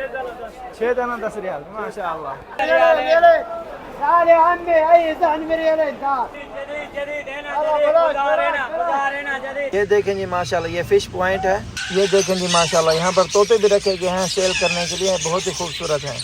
6 दाना 10 रियाल माशाअल्लाह। ये देखें जी माशाल्लाह ये फिश पॉइंट है। ये देखें जी माशाल्लाह यहाँ पर तोते भी रखे गए हैं सेल करने के लिए, बहुत ही खूबसूरत हैं।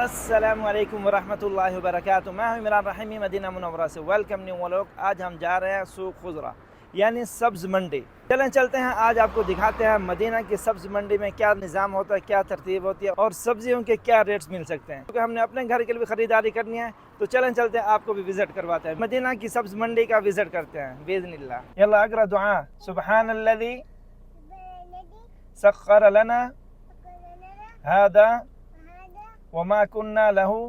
अस्सलामु अलैकुम वरहमतुल्लाहि वबरकातुहू। मैं हूँ इमरान रहीमी मदीना मुनव्वरा से। Welcome new vlog. आज हम जा रहे हैं सूक खुजरा यानी सब्ज़ मंडी। चलते हैं आज आपको दिखाते हैं मदीना की सब्ज़ मंडी में क्या निज़ाम होता है, क्या तरतीब होती है और सब्जियों के क्या रेट्स मिल सकते हैं, क्योंकि हमने अपने घर के लिए ख़रीदारी करनी है। तो चलते हैं आपको भी विज़िट करवाते हैं, मदीना की सब्ज़ मंडी का विज़िट करते हैं बिइज़्निल्लाह। यल्ला अक़रा दुआ। सुब्हानल्लज़ी सख़्ख़र लना हादा वमा कुन्ना लहू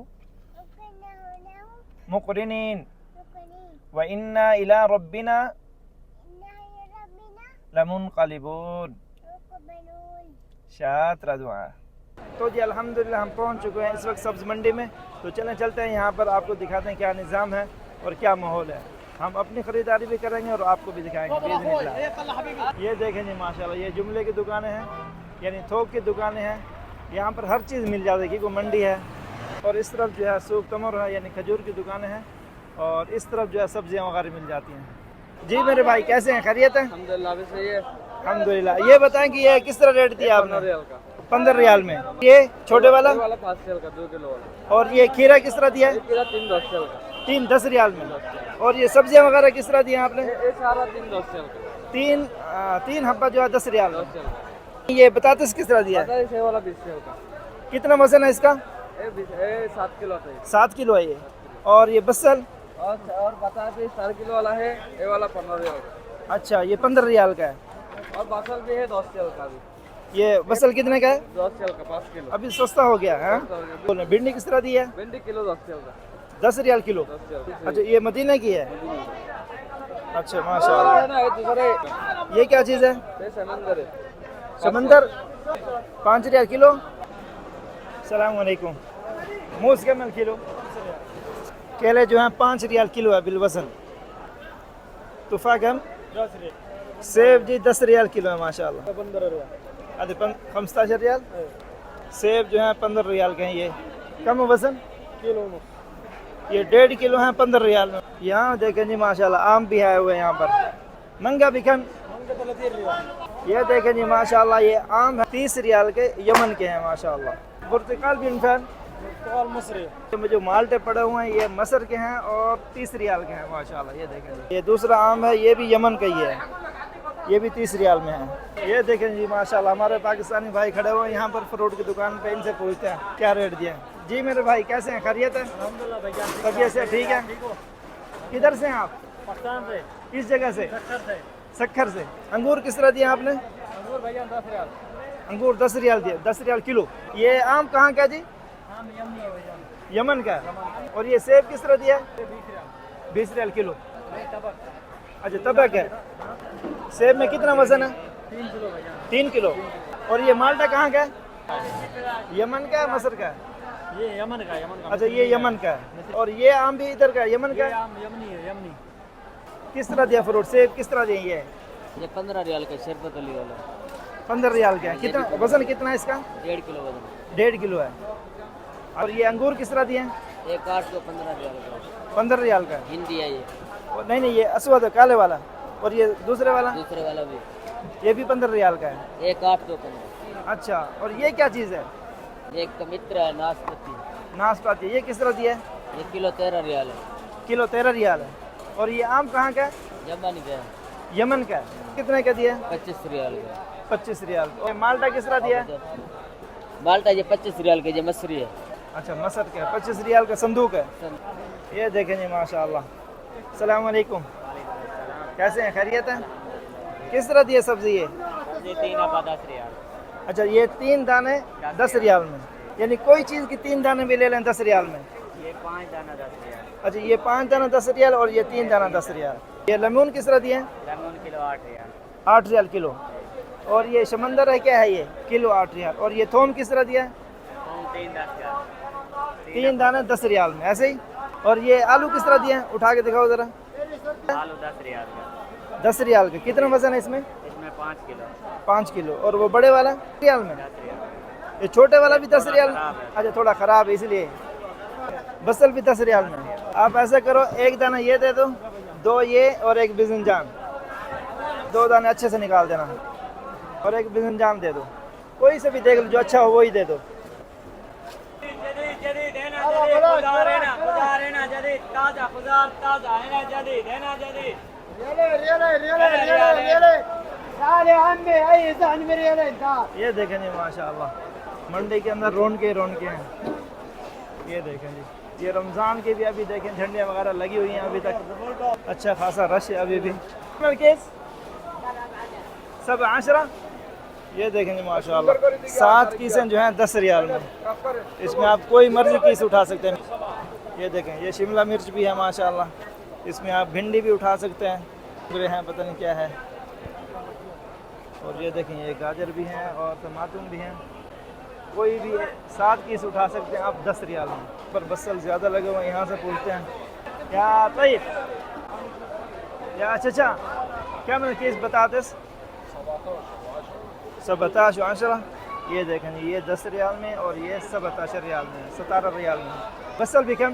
मुक़रिनीन व इन्ना इला रब्बिना लमुनक़लिबून। शात्र दुआ। तो जी अल्हम्दुलिल्लाह हम पहुंच चुके हैं इस वक्त सब्ज़ मंडी में। तो चलते हैं यहाँ पर आपको दिखाते हैं क्या निज़ाम है और क्या माहौल है। हम अपनी ख़रीदारी भी करेंगे और आपको भी दिखाएंगे बिइज़्निल्लाह। ये देखें जी माशाल्लाह ये जुमले की दुकानें हैं यानी थोक की दुकानें हैं। यहाँ पर हर चीज़ मिल जाएगी, कोई मंडी है। और इस तरफ जो है सूक तमर है यानी खजूर की दुकानें हैं और इस तरफ जो है सब्जियाँ वगैरह मिल जाती हैं। जी मेरे भाई कैसे हैं, खैरियत है? अल्हम्दुलिल्लाह भी सही है। अल्हम्दुलिल्लाह। ये बताएं कि ये किस तरह रेट दिया आपने? 15 रियाल का। 15 रियाल में। ये छोटे वाला 5 रियाल का 2 किलो वाला। और ये खीरा किस तरह दिया है? खीरा 3 10 रियाल का। 3 10 रियाल में। और ये सब्जियां वगैरह किस तरह दी हैं आपने? ये सारा 3 10 रियाल का। 3 हब्बा जो है 10 रियाल में। 10 रियाल का। ये बतातिस किस तरह दिया है? बताइए, वाला 20 रियाल का। कितना वजन है इसका? ये 7 किलो है। 7 किलो है ये। और ये बसल और बता दें 4 किलो वाला है, ये वाला 15 रियाल का। अच्छा ये 15 रियाल का है। और बसल भी है 10 रियाल का भी। ये बसल कितने का है? 10 रियाल का 5 किलो। अभी सस्ता हो गया है। बोले भिंडी किस तरह दी है? भिंडी किलो 10 रियाल का। 10 रियाल किलो। 10 रियाल का। अच्छा ये मदीना की है। अच्छा माशाल्लाह। ये क्या चीज़ है? ये समंदर है। समंदर 5 रियाल किलो। अस्सलाम वालेकुम। मूस कैमल किलो। केले जो हैं 5 रियाल किलो है बिलवसन। तूफ़ा कम 10 रियाल। सेब जी 10 रियाल किलो है माशाल्लाह। 15 रियाल। अरे 15 रियाल। सेब जो है 15 रियाल के हैं। ये कम वजन किलो में ये 1.5 किलो है 15 रियाल में। यहाँ देखें जी माशाल्लाह आम भी आए हुए हैं यहाँ पर। मंगा भी कम। ये देखें जी माशाल्लाह ये आम है 30 रियाल के, यमन के हैं माशाल्लाह। पुर्तगाल भी इनफैक्ट मसरी जो माल्टे पड़े हुए हैं ये मसर के हैं और 30 रियाल के हैं माशाल्लाह। ये देखें ये दूसरा आम है, ये भी यमन का ही है, ये भी 30 रियाल में है। ये देखें जी माशाल्लाह हमारे पाकिस्तानी भाई खड़े हुए हैं यहाँ पर फ्रूट की दुकान पे। इनसे पूछते हैं क्या रेट दिए। जी मेरे भाई कैसे हैं, खैरियत है? अल्हम्दुलिल्लाह भैया। तबीयत से ठीक है? किधर से हैं आप? पाकिस्तान से। किस जगह से? सक्खर से। सक्खर से। अंगूर किस तरह दिए आपने? अंगूर भैया 10 रियाल। अंगूर 10 रियाल दिए, 10 रियाल किलो। ये आम कहाँ का जी? आम यमनी है भैया। यमन का। और ये सेब किस तरह दिया? 20 रियाल। 20 रियाल किलो। तबक। अच्छा तबक है। सेब में कितना वजन है? 3 किलो भैया। 3 किलो। और ये माल्टा कहाँ का है? यमन का है, मसर का है? ये यमन का। अच्छा ये यमन का है। और ये आम भी इधर का है, यमन का ये है। आम यमनी है, यमनी। किस तरह दिया फ्रूट? सेब किस तरह दिए? ये 15 रियाल का शरबत अली वाला। 15 रियाल का है। कितना वजन कितना है इसका? 1.5 किलो वजन। 1.5 किलो है। और ये अंगूर किस तरह दिए हैं? ये काट को 15 रियाल का। 15 रियाल का है। हिंदी है ये। नहीं ये असवद है, काले वाला। और ये दूसरे वाला? दूसरे वाला भी। ये भी 15 रियाल का है। ये काट को 15। अच्छा और ये क्या चीज़ है? ये मित्र है नाशपाती। नाशपाती। ये किस तरह दिया है? ये किलो 13 रियाल है। किलो 13 रियाल है। और ये आम कहाँ का है? यमन का है। यमन का है। कितने का दिया है? 25 रियाल का। 25 रियाल। और माल्टा किस तरह दिया है? माल्टा ये 25 रियाल के, ये मसरी है। अच्छा मसर का 25 रियाल का संदूक है। ये देखें जी माशाल्लाह। अस्सलाम वालेकुम। कैसे हैं, खैरियत है? किस तरह दिए सब्जी ये? 3 अब्बा 10 रियाल। अच्छा ये 3 दाने 10 रियाल में, यानी कोई चीज़ की 3 दाने भी ले लें 10 रियाल में। ये 5 दाना 10 रियाल। अच्छा ये 5 दाना 10 रियाल और ये 3 दाना 10 रियाल। ये लेमन किस तरह दिए हैं? Lemon kilo 8 riyal. 8 riyal kilo. और ये समंदर है क्या है ये? Kilo 8 riyal. और ये थोम किस तरह दिया है? 3 10 रियाल। 3 दाने 10 रियाल में ऐसे ही। और ये आलू किस तरह दिए हैं? उठा के दिखाओ ज़रा। आलू 10 रियाल का। 10 रियाल का। कितना वजन है इसमें? इसमें 5 किलो। 5 किलो। और वो बड़े वाला रियाल में? 10 रियाल। ये छोटे वाला भी 10 रियाल। अच्छा थोड़ा ख़राब है इसलिए। बसल भी 10 रियाल में। आप ऐसा करो, एक दाना ये दे दो, 2 ये और 1 बिजनजान, 2 दाने अच्छे से निकाल देना और 1 बिजनजान दे दो। कोई से भी देख लो, जो अच्छा हो वही दे दो। ये देखें जी माशाल्लाह, मंडी के अंदर रौनकें हैं। ये देखें जी, ये रमज़ान के भी अभी देखें झंडियाँ वगैरह लगी हुई हैं अभी तक। अच्छा खासा रश है अभी भी। सब 10। ये देखेंगे माशाल्लाह, 7 कीसें जो हैं 10 रियाल में। इसमें आप कोई मर्जी कीस उठा सकते हैं। ये देखें, ये शिमला मिर्च भी है माशाल्लाह। इसमें आप भिंडी भी उठा सकते हैं, पूरे हैं पता नहीं क्या है। और ये देखें, ये गाजर भी हैं और टमाटर भी हैं। कोई भी 7 कीस उठा सकते हैं आप 10 रियाल में। पर बसल ज़्यादा लगे हुए, यहाँ से पूछते हैं क्या तैयब या चचा क्या मैंने कीस बताते 17 और 10। ये देखें, ये 10 रियाल में और ये 17 रियाल में, 17 रियाल में। बसल भी कम,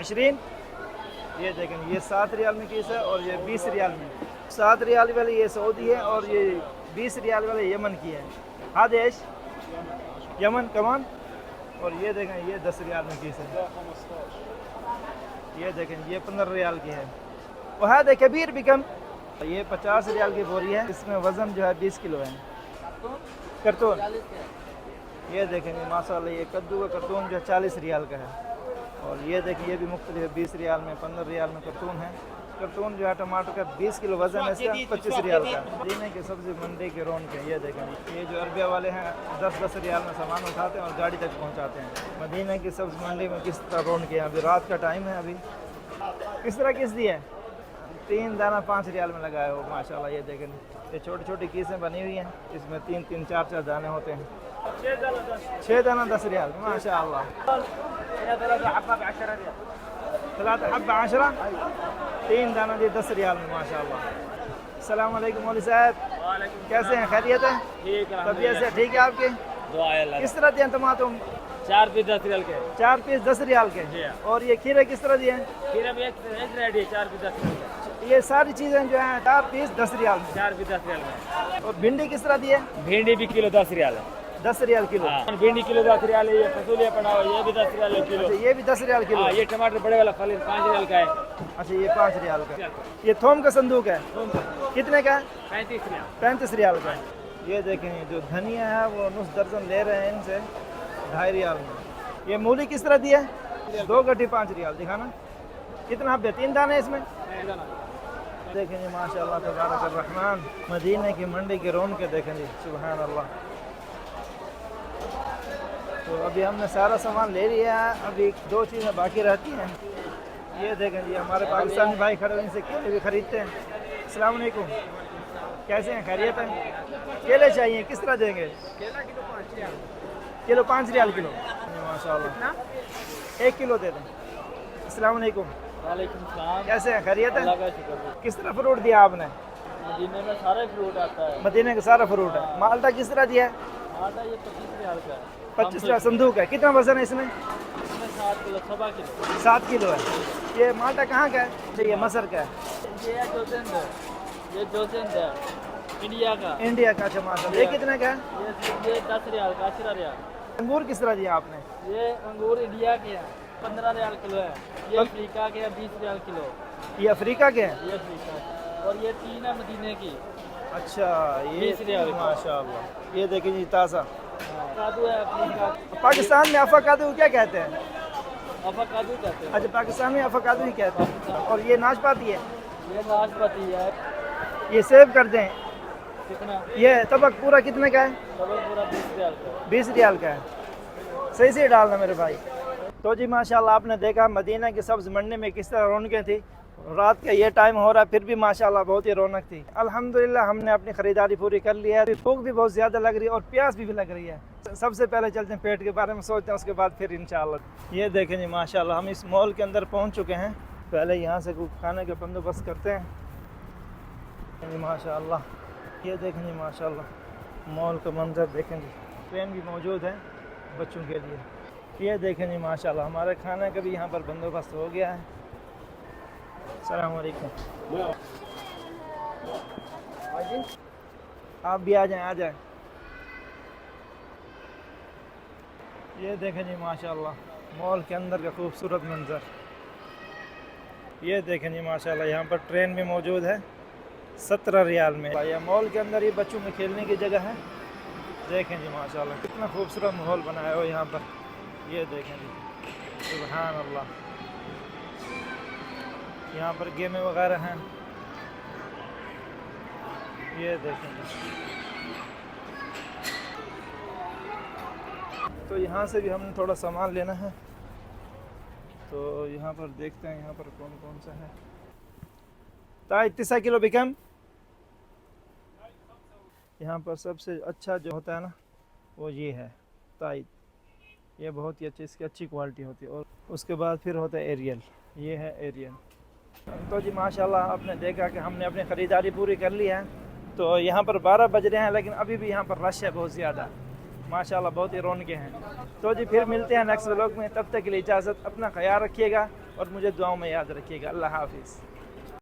20। ये देखें, ये 7 रियाल में कीस है और ये 20 रियाल में। 7 रियाल वाले ये सऊदी है और ये 20 रियाल वाले यमन की है। हादेश यमन कमान। और ये देखें, ये 10 रियाल में कीस है। ये देखें, ये 15 रियाल की है। वह कबीर भी कम, ये 50 रियाल की बोरी है। इसमें वज़न जो है 20 किलो है। करतून ये देखेंगे माशाल्लाह, ये कद्दू का करतून जो है 40 रियाल का है। और ये देखिए, ये भी मुख्तलिफ है, 20 रियाल में, 15 रियाल में करतून है। करतून जो है टमाटर का 20 किलो वज़न है इसका, 25 रियाल का। मदीने की सब्ज़ी मंडी के रौनक है। ये देखेंगे, ये जो अरबिया वाले हैं 10-10 रियाल में सामान उठाते हैं और गाड़ी तक पहुँचाते हैं। मदीने की सब्ज़ी मंडी में किस तरह रौनक है। अभी रात का टाइम है, अभी किस तरह किस दी है। 3 दाना 5 रियाल में लगाया हो माशाल्लाह। ये देखें, ये छोटी छोटी कीसें बनी हुई हैं, इसमें 3-3, 4-4 दाने होते हैं। 6 दाना 10 रियाल माशाल्लाह। 3 हब्बा 10, 3 दाना ये 10 रियाल में माशाल्लाह। अस्सलाम वालेकुम मौलवी साहब, कैसे हैं, खैरियत है? तबीयत से ठीक है आपके? किस तरह दिए टमाटर? 4 पीस 10 रियाल के। 4 पीस 10 रियाल के। और ये खीरे किस तरह दिए हैं? खीरा भी एक रेडी है, 4 पीस 10 रियाल के। ये सारी चीज़ें जो हैं 4 पीस 10 रियाल में। 4 पीस 10 रियाल में। और भिंडी किस तरह दी है? भिंडी भी किलो 10 रियाल है। 10 रियाल किलो। भिंडी किलो 10 रियाल है। ये फसूलिया पड़ा हुआ, ये भी 10 रियाल है किलो। अच्छा, ये भी 10 रियाल किलो। ये टमाटर बड़े वाला फल 5 रियाल का है। अच्छा, ये 5 रियाल का। ये थोम का संदूक है, कितने का है? 35 रियाल। 35 रियाल का। ये देखें, जो धनिया है वो नुस दर्जन ले रहे हैं इनसे 2.5 रियाल में। ये मूली किस तरह दी है? 2 गड्ढी 5 रियाल। दिखाना कितना हब्बे, 3 दाने इसमें। देखें जी माशाल्लाह तबारक अर्रहमान, मदीने की मंडी की रौनक देखें जी, सुभान अल्लाह। तो अभी हमने सारा सामान ले लिया है, अभी 2 चीज़ें बाकी रहती हैं। ये देखें जी, हमारे पाकिस्तानी भाई खड़े हुए, इनसे केले भी ख़रीदते हैं। अस्सलाम वालेकुम, कैसे हैं, खैरियत है? केले चाहिए, किस तरह देंगे? किलो 5 रियाल किलो माशाल्लाह। 1 किलो दे दें। अस्सलाम वालेकुम। वालेकुम सलाम। कैसे हैं, खैरियत है? अल्लाह का शुक्र है। किस तरह फ्रूट दिया आपने? मदीने में सारा फ्रूट आता है। मदीने का सारा फ्रूट है। माल्टा किस तरह दिया है? माल्टा ये 25 रियाल का है। 25 रियाल संदूक है। कितना वजन है इसमें? इसमें 7 किलो, 7 किलो। 7 किलो है। ये माल्टा कहाँ का है? ये मसर का है। ये जोसेंद है, ये जोसेंद है, इंडिया का। इंडिया का। अच्छा माशाल्लाह। ये कितने का है? ये 10 रियाल का, 10 रियाल। अंगूर किस तरह दिया आपने? ये अंगूर इंडिया के हैं, 15 रियाल किलो है। ये अफ्रीका के है, 20 रियाल किलो। ये अफ्रीका के हैं? ये अफ्रीका के। और ये 3 है मदीने की। अच्छा, ये 20 रियाल माशाल्लाह। ये देखिए जी ताज़ा कादू है अफ्रीका। पाकिस्तान में अफाकादू क्या कहते हैं? अफाकादू कहते हैं। अच्छा, पाकिस्तान में अफाकादू ही कहते हैं। और ये नाशपाती है? ये नाशपाती है। ये सेव कर दें। कितना? ये तबक पूरा कितने का है? डबल पूरा 20 रियाल का। 20 रियाल का है। सही से डालना मेरे भाई। तो जी माशाल्लाह, आपने देखा मदीना की सब्ज़ मंडी में किस तरह रौनकें थी। रात का ये टाइम हो रहा है, फिर भी माशाल्लाह बहुत ही रौनक थी। अल्हम्दुलिल्लाह हमने अपनी ख़रीदारी पूरी कर ली है। भूख भी बहुत ज़्यादा लग रही है और प्यास भी लग रही है। सबसे पहले चलते हैं पेट के बारे में सोचते हैं, उसके बाद फिर इंशाअल्लाह। ये देखें जी माशाल्लाह, हम इस मॉल के अंदर पहुँच चुके हैं। पहले यहाँ से कुछ खाने का बंदोबस्त करते हैं। जी माशाल्लाह, ये देखें जी माशाल्लाह, मॉल का मंजर देखें जी। ट्रेन भी मौजूद है बच्चों के लिए। ये देखें जी माशाल्लाह, हमारे खाने का भी यहाँ पर बंदोबस्त हो गया है। अस्सलाम वालेकुम। आप भी आ जाएं। ये देखें जी माशाल्लाह, मॉल के अंदर का खूबसूरत मंजर। ये देखें जी माशाल्लाह, यहाँ पर ट्रेन भी मौजूद है 17 रियाल में। या मॉल के अंदर ये बच्चों के खेलने की जगह है। देखें जी माशाल्लाह, कितना खूबसूरत माहौल बनाया हो यहाँ पर। ये देखें जी, सुभान अल्लाह। यहाँ पर गेमें वगैरह हैं। ये देखें जी, तो यहाँ से भी हमने थोड़ा सामान लेना है, तो यहाँ पर देखते हैं यहाँ पर कौन कौन सा है। ताई 9 किलो बिकम। यहाँ पर सबसे अच्छा जो होता है ना, वो ये है ताई। ये बहुत ही अच्छी, इसकी अच्छी क्वालिटी होती है। और उसके बाद फिर होता है एरियल। ये है एरियल। तो जी माशाल्लाह, आपने देखा कि हमने अपनी ख़रीदारी पूरी कर ली है। तो यहाँ पर 12 बज रहे हैं, लेकिन अभी भी यहाँ पर रश है बहुत ज़्यादा। माशाल्लाह बहुत ही रौनकें हैं। तो जी फिर मिलते हैं नेक्स्ट व्लॉग में। तब तक के लिए इजाज़त, अपना ख्याल रखिएगा और मुझे दुआओं में याद रखिएगा। अल्लाह हाफिज़।